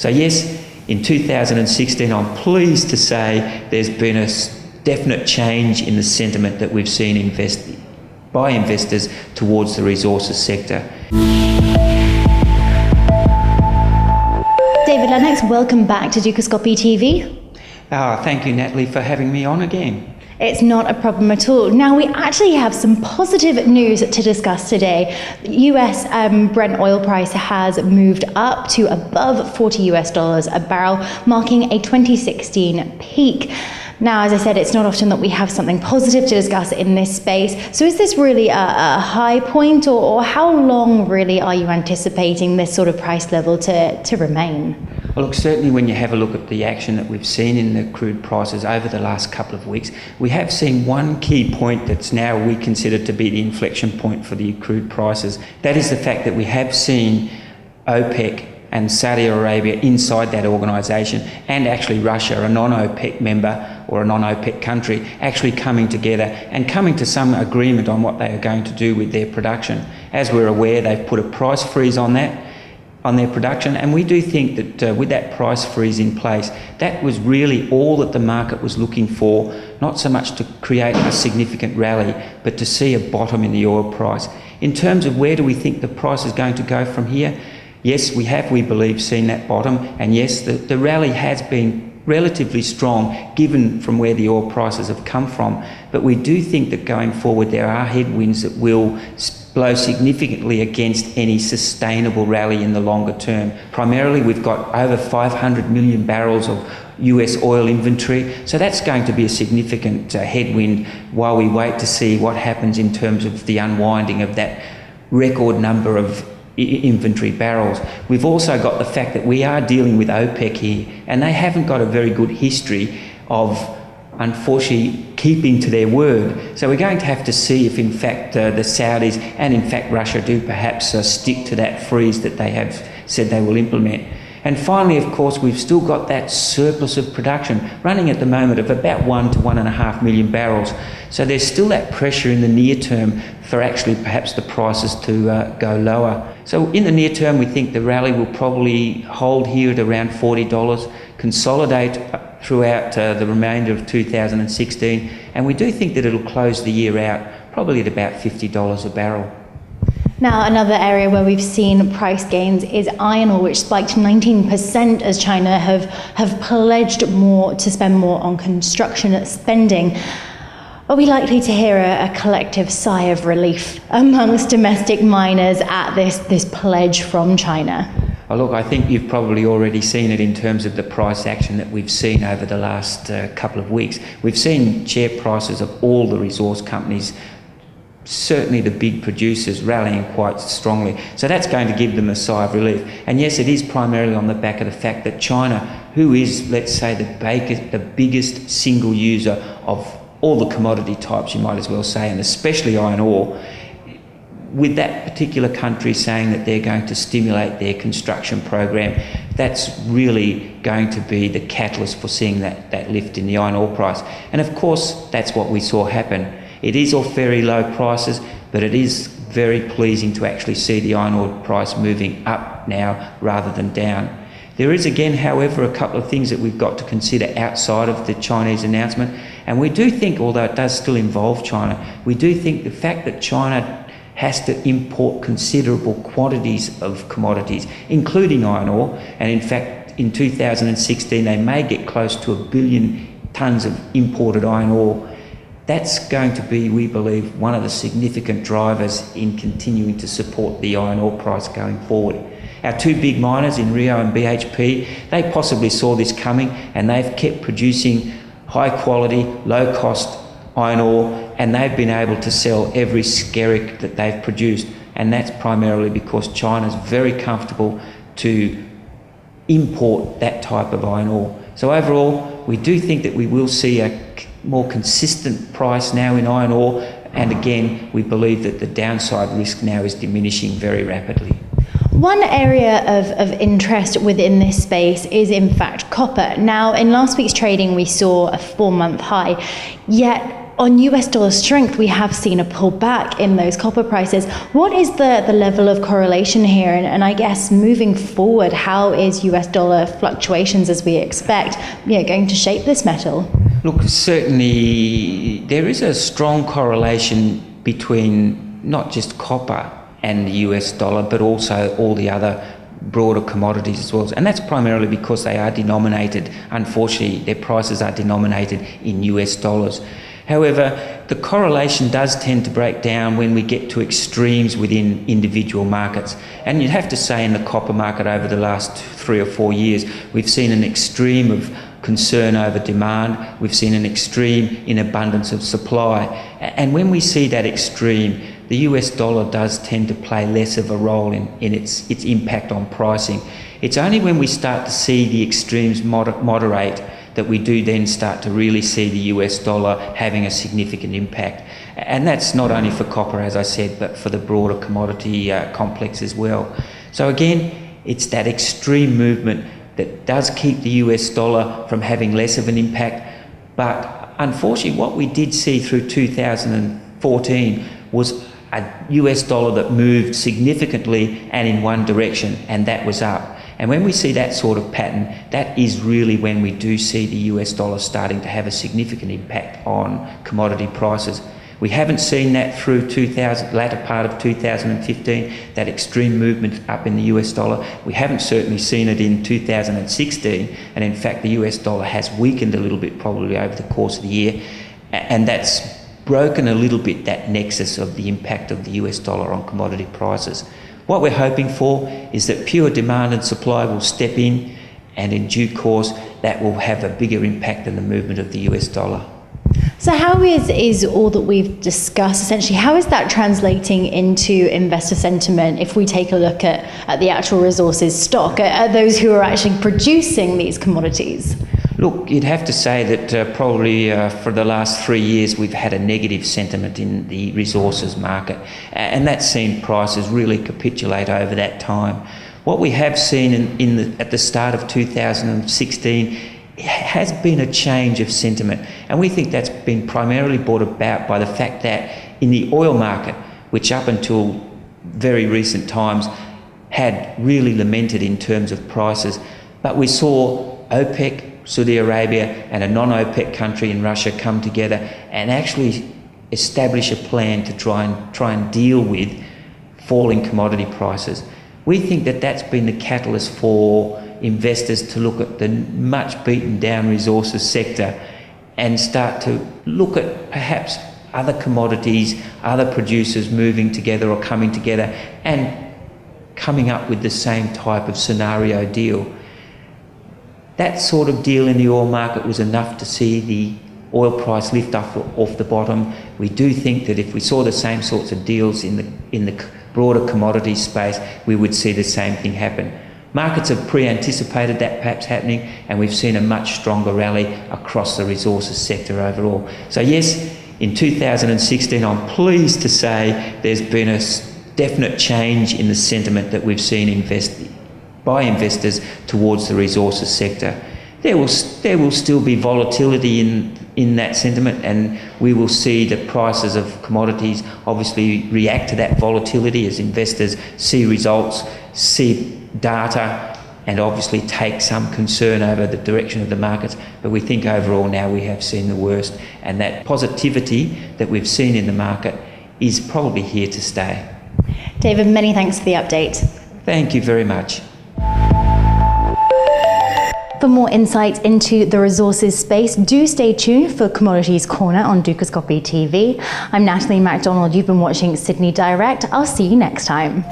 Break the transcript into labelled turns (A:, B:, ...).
A: So yes, in 2016, I'm pleased to say there's been a definite change in the sentiment that we've seen by investors towards the resources sector.
B: David Lennox, welcome back to Dukascopy TV.
A: Thank you, Natalie, for having me on again.
B: It's not a problem at all. Now, we actually have some positive news to discuss today. US Brent oil price has moved up to above $40 a barrel, marking a 2016 peak. Now, as I said, it's not often that we have something positive to discuss in this space. So is this really a high point, or how long really are you anticipating this sort of price level to remain?
A: Well, look, certainly when you have a look at the action that we've seen in the crude prices over the last couple of weeks, we have seen one key point that's now we consider to be the inflection point for the crude prices. That is the fact that we have seen OPEC and Saudi Arabia inside that organisation, and actually Russia, a non-OPEC member or a non-OPEC country, actually coming together and coming to some agreement on what they are going to do with their production. As we're aware, they've put a price freeze on their production, and we do think that with that price freeze in place, that was really all that the market was looking for, not so much to create a significant rally, but to see a bottom in the oil price. In terms of where do we think the price is going to go from here, yes, we believe, seen that bottom, and yes, the rally has been relatively strong given from where the oil prices have come from, but we do think that going forward there are headwinds that will blow significantly against any sustainable rally in the longer term. Primarily, we've got over 500 million barrels of US oil inventory, so that's going to be a significant headwind while we wait to see what happens in terms of the unwinding of that record number of inventory barrels. We've also got the fact that we are dealing with OPEC here, and they haven't got a very good history of, unfortunately, keeping to their word. So we're going to have to see if in fact the Saudis and in fact Russia do perhaps stick to that freeze that they have said they will implement. And finally, of course, we've still got that surplus of production running at the moment of about 1 to 1.5 million barrels. So there's still that pressure in the near term for actually perhaps the prices to go lower. So in the near term, we think the rally will probably hold here at around $40, consolidate throughout the remainder of 2016, and we do think that it'll close the year out probably at about $50 a barrel.
B: Now, another area where we've seen price gains is iron ore, which spiked 19% as China have pledged to spend more on construction spending. Are we likely to hear a collective sigh of relief amongst domestic miners at this pledge from China?
A: Oh, look, I think you've probably already seen it in terms of the price action that we've seen over the last couple of weeks. We've seen share prices of all the resource companies, certainly the big producers, rallying quite strongly. So that's going to give them a sigh of relief. And yes, it is primarily on the back of the fact that China, who is, let's say, the biggest single user of all the commodity types, you might as well say, and especially iron ore, with that particular country saying that they're going to stimulate their construction program, that's really going to be the catalyst for seeing that lift in the iron ore price. And of course, that's what we saw happen. It is off very low prices, but it is very pleasing to actually see the iron ore price moving up now rather than down. There is again, however, a couple of things that we've got to consider outside of the Chinese announcement, and we do think, although it does still involve China, we do think the fact that China has to import considerable quantities of commodities, including iron ore, and in fact in 2016 they may get close to 1 billion tonnes of imported iron ore. That's going to be, we believe, one of the significant drivers in continuing to support the iron ore price going forward. Our two big miners in Rio and BHP, they possibly saw this coming, and they've kept producing high quality, low cost iron ore, and they've been able to sell every skerrick that they've produced, and that's primarily because China's very comfortable to import that type of iron ore. So overall, we do think that we will see a more consistent price now in iron ore, and again, we believe that the downside risk now is diminishing very rapidly.
B: One area of interest within this space is in fact copper. Now, in last week's trading, we saw a 4-month high, yet on US dollar strength, we have seen a pullback in those copper prices. What is the level of correlation here? And I guess moving forward, how is US dollar fluctuations as we expect, going to shape this metal?
A: Look, certainly there is a strong correlation between not just copper and the US dollar, but also all the other broader commodities as well. And that's primarily because they are denominated, unfortunately, their prices are denominated in US dollars. However, the correlation does tend to break down when we get to extremes within individual markets. And you'd have to say in the copper market over the last 3 or 4 years, we've seen an extreme of concern over demand, we've seen an extreme in abundance of supply. And when we see that extreme, the US dollar does tend to play less of a role in its impact on pricing. It's only when we start to see the extremes moderate that we do then start to really see the US dollar having a significant impact. And that's not only for copper, as I said, but for the broader commodity complex as well. So again, it's that extreme movement that does keep the US dollar from having less of an impact. But unfortunately, what we did see through 2014 was a US dollar that moved significantly and in one direction, and that was up. And when we see that sort of pattern, that is really when we do see the US dollar starting to have a significant impact on commodity prices. We haven't seen that through latter part of 2015, that extreme movement up in the US dollar. We haven't certainly seen it in 2016, and in fact the US dollar has weakened a little bit probably over the course of the year, and that's broken a little bit that nexus of the impact of the US dollar on commodity prices. What we're hoping for is that pure demand and supply will step in, and in due course that will have a bigger impact than the movement of the US dollar.
B: So how is all that we've discussed, essentially, how is that translating into investor sentiment if we take a look at the actual resources stock, at those who are actually producing these commodities?
A: Look, you'd have to say that probably for the last 3 years we've had a negative sentiment in the resources market, and that's seen prices really capitulate over that time. What we have seen at the start of 2016 has been a change of sentiment, and we think that's been primarily brought about by the fact that in the oil market, which up until very recent times had really lamented in terms of prices, but we saw OPEC, Saudi Arabia and a non-OPEC country in Russia come together and actually establish a plan to try and deal with falling commodity prices. We think that that's been the catalyst for investors to look at the much beaten down resources sector and start to look at perhaps other commodities, other producers moving together or coming together and coming up with the same type of scenario deal. That sort of deal in the oil market was enough to see the oil price lift up off the bottom. We do think that if we saw the same sorts of deals in the broader commodity space, we would see the same thing happen. Markets have pre-anticipated that perhaps happening, and we've seen a much stronger rally across the resources sector overall. So yes, in 2016, I'm pleased to say there's been a definite change in the sentiment that we've seen by investors towards the resources sector. There will still be volatility in that sentiment, and we will see the prices of commodities obviously react to that volatility as investors see results, see data, and obviously take some concern over the direction of the markets. But we think overall now we have seen the worst, and that positivity that we've seen in the market is probably here to stay.
B: David, many thanks for the update.
A: Thank you very much.
B: For more insights into the resources space, do stay tuned for Commodities Corner on Dukascopy TV. I'm Natalie MacDonald. You've been watching Sydney Direct. I'll see you next time.